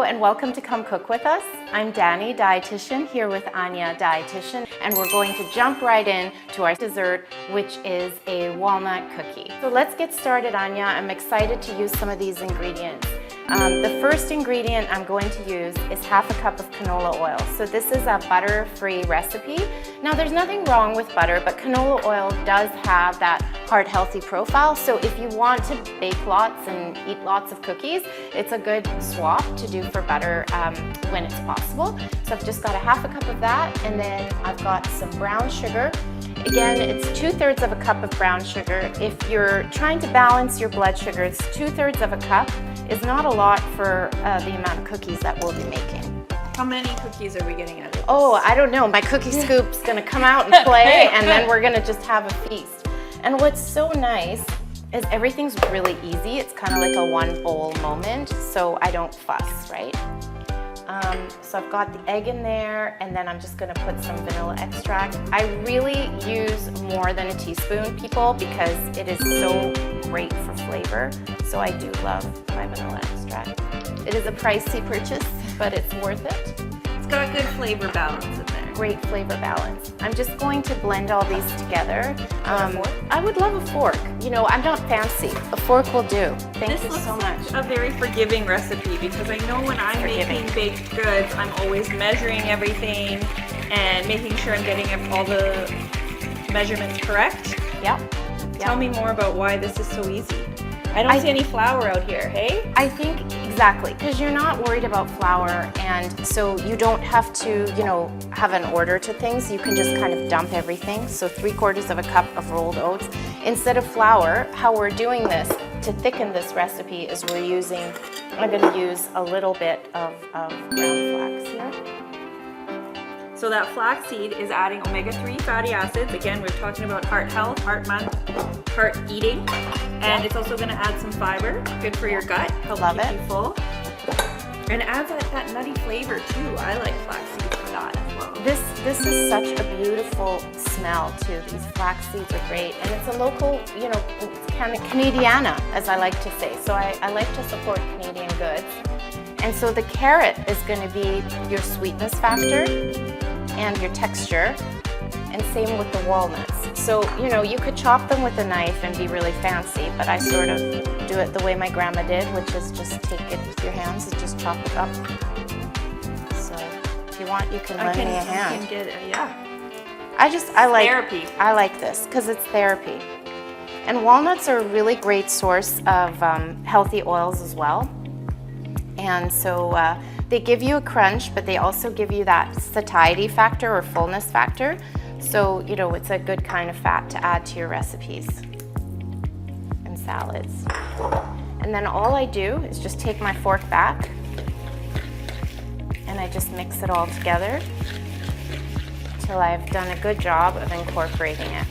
Hello and welcome to Come Cook With Us. I'm Danny, dietitian, here with Anya, dietitian, and we're going to jump right in to our dessert, which is a walnut cookie. So let's get started, Anya. I'm excited to use some of these ingredients. The first ingredient I'm going to use is half a cup of canola oil. So this is a butter-free recipe. Now there's nothing wrong with butter, but canola oil does have that heart-healthy profile. So if you want to bake lots and eat lots of cookies, it's a good swap to do for butter when it's possible. So I've just got a half a cup of that, and then I've got some brown sugar. Again, it's 2/3 of a cup of brown sugar. If you're trying to balance your blood sugars, 2/3 of a cup is not a lot for the amount of cookies that we'll be making. How many cookies are we getting out of this? Oh, I don't know. My cookie scoop's gonna come out and play, and then we're gonna just have a feast. And what's so nice is everything's really easy. It's kind of like a one bowl moment, so I don't fuss, right? So I've got the egg in there, and then I'm just gonna put some vanilla extract. I really use more than a teaspoon, people, because it is so great for flavor. So I do love my vanilla extract. It is a pricey purchase, but it's worth it. It's got good flavor balance in there. Great flavor balance. I'm just going to blend all these together. A fork? I would love a fork. You know, I'm not fancy. A fork will do. Thank you so much. This looks like a very forgiving recipe, because I know when I'm making baked goods, I'm always measuring everything and making sure I'm getting all the measurements correct. Yep. Tell me more about why this is so easy. I don't see any flour out here, hey? I think exactly, because you're not worried about flour, and so you don't have to, you know, have an order to things. You can just kind of dump everything. So 3/4 of a cup of rolled oats. Instead of flour, how we're doing this to thicken this recipe is I'm gonna use a little bit of ground flax here. So that flaxseed is adding omega-3 fatty acids. Again, we're talking about heart health, heart month, heart eating. And it's also gonna add some fiber, good for your gut, help keep you full. And it adds that nutty flavor too. I like flaxseed for that as well. This is such a beautiful smell too. These flax seeds are great. And it's a local, you know, it's kind of Canadiana, as I like to say. So I like to support Canadian goods. And so the carrot is gonna be your sweetness factor and your texture, and same with the walnuts. So, you know, you could chop them with a knife and be really fancy, but I sort of do it the way my grandma did, which is just take it with your hands and just chop it up. So if you want, you can lend me a hand. You can get yeah. I like therapy. I like this because it's therapy. And walnuts are a really great source of healthy oils as well. And so they give you a crunch, but they also give you that satiety factor or fullness factor. So, you know, it's a good kind of fat to add to your recipes and salads. And then all I do is just take my fork back and I just mix it all together till I've done a good job of incorporating it.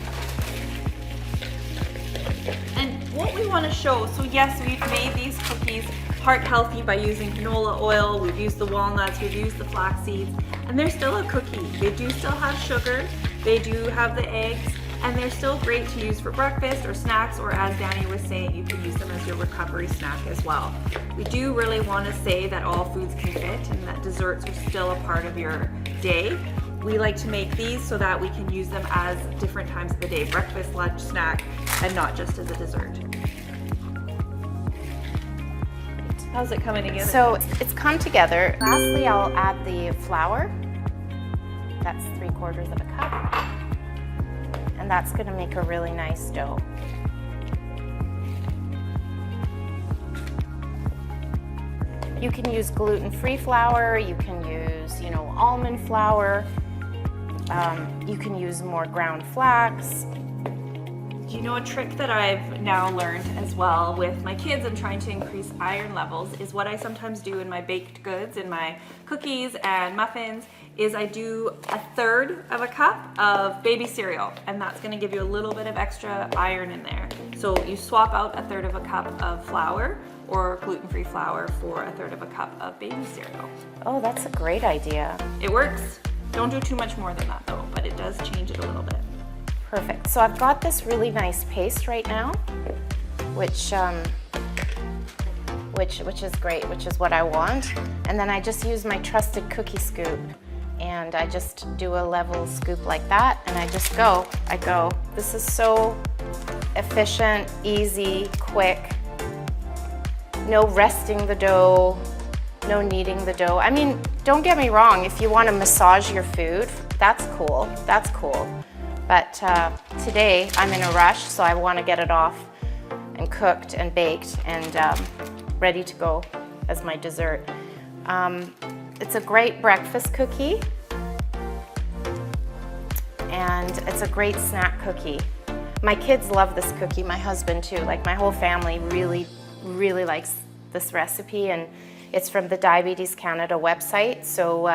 And what we want to show, so yes, we've made these cookies heart healthy by using canola oil, we've used the walnuts, we've used the flax seeds, and they're still a cookie. They do still have sugar, they do have the eggs, and they're still great to use for breakfast or snacks, or as Danny was saying, you could use them as your recovery snack as well. We do really want to say that all foods can fit and that desserts are still a part of your day. We like to make these so that we can use them as different times of the day, breakfast, lunch, snack, and not just as a dessert. How's it coming together? So it's come together. Lastly, I'll add the flour. That's 3/4 of a cup. And that's gonna make a really nice dough. You can use gluten-free flour, you can use, you know, almond flour, you can use more ground flax. You know, a trick that I've now learned as well with my kids and trying to increase iron levels is what I sometimes do in my baked goods, in my cookies and muffins, is I do 1/3 of a cup of baby cereal, and that's gonna give you a little bit of extra iron in there. So you swap out 1/3 of a cup of flour or gluten-free flour for 1/3 of a cup of baby cereal. Oh, that's a great idea. It works. Don't do too much more than that though, but it does change it a little bit. Perfect. So I've got this really nice paste right now, which which is great, which is what I want. And then I just use my trusted cookie scoop, and I just do a level scoop like that, and I just go. This is so efficient, easy, quick. No resting the dough, no kneading the dough. I mean, don't get me wrong, if you want to massage your food, that's cool. But today I'm in a rush, so I want to get it off and cooked and baked and ready to go as my dessert. It's a great breakfast cookie, and it's a great snack cookie. My kids love this cookie, my husband too. Like, my whole family really likes this recipe, and it's from the Diabetes Canada website. So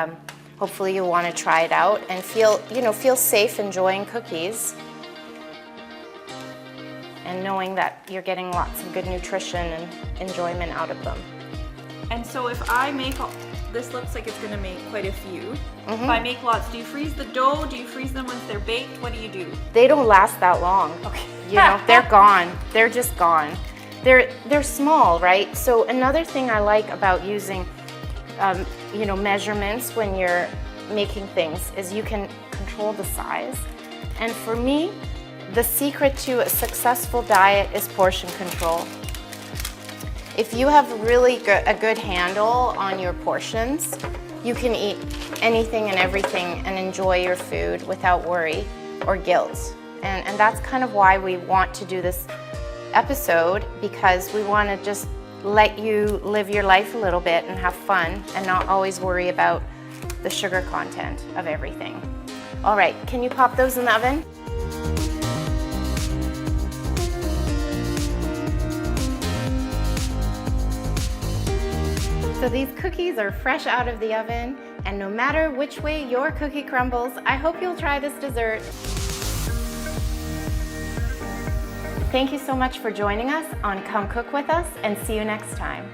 hopefully you want to try it out and feel safe enjoying cookies, and knowing that you're getting lots of good nutrition and enjoyment out of them. And so if I make, this looks like it's gonna make quite a few. If I make lots, do you freeze the dough? Do you freeze them once they're baked? What do you do? They don't last that long. Okay. They're gone. They're just gone. They're small, right? So another thing I like about using, measurements when you're making things is you can control the size. And for me, the secret to a successful diet is portion control. If you have a good handle on your portions, you can eat anything and everything and enjoy your food without worry or guilt. And that's kind of why we want to do this episode, because we want to just let you live your life a little bit and have fun and not always worry about the sugar content of everything. All right, can you pop those in the oven? So these cookies are fresh out of the oven, and no matter which way your cookie crumbles, I hope you'll try this dessert. Thank you so much for joining us on Come Cook With Us, and see you next time.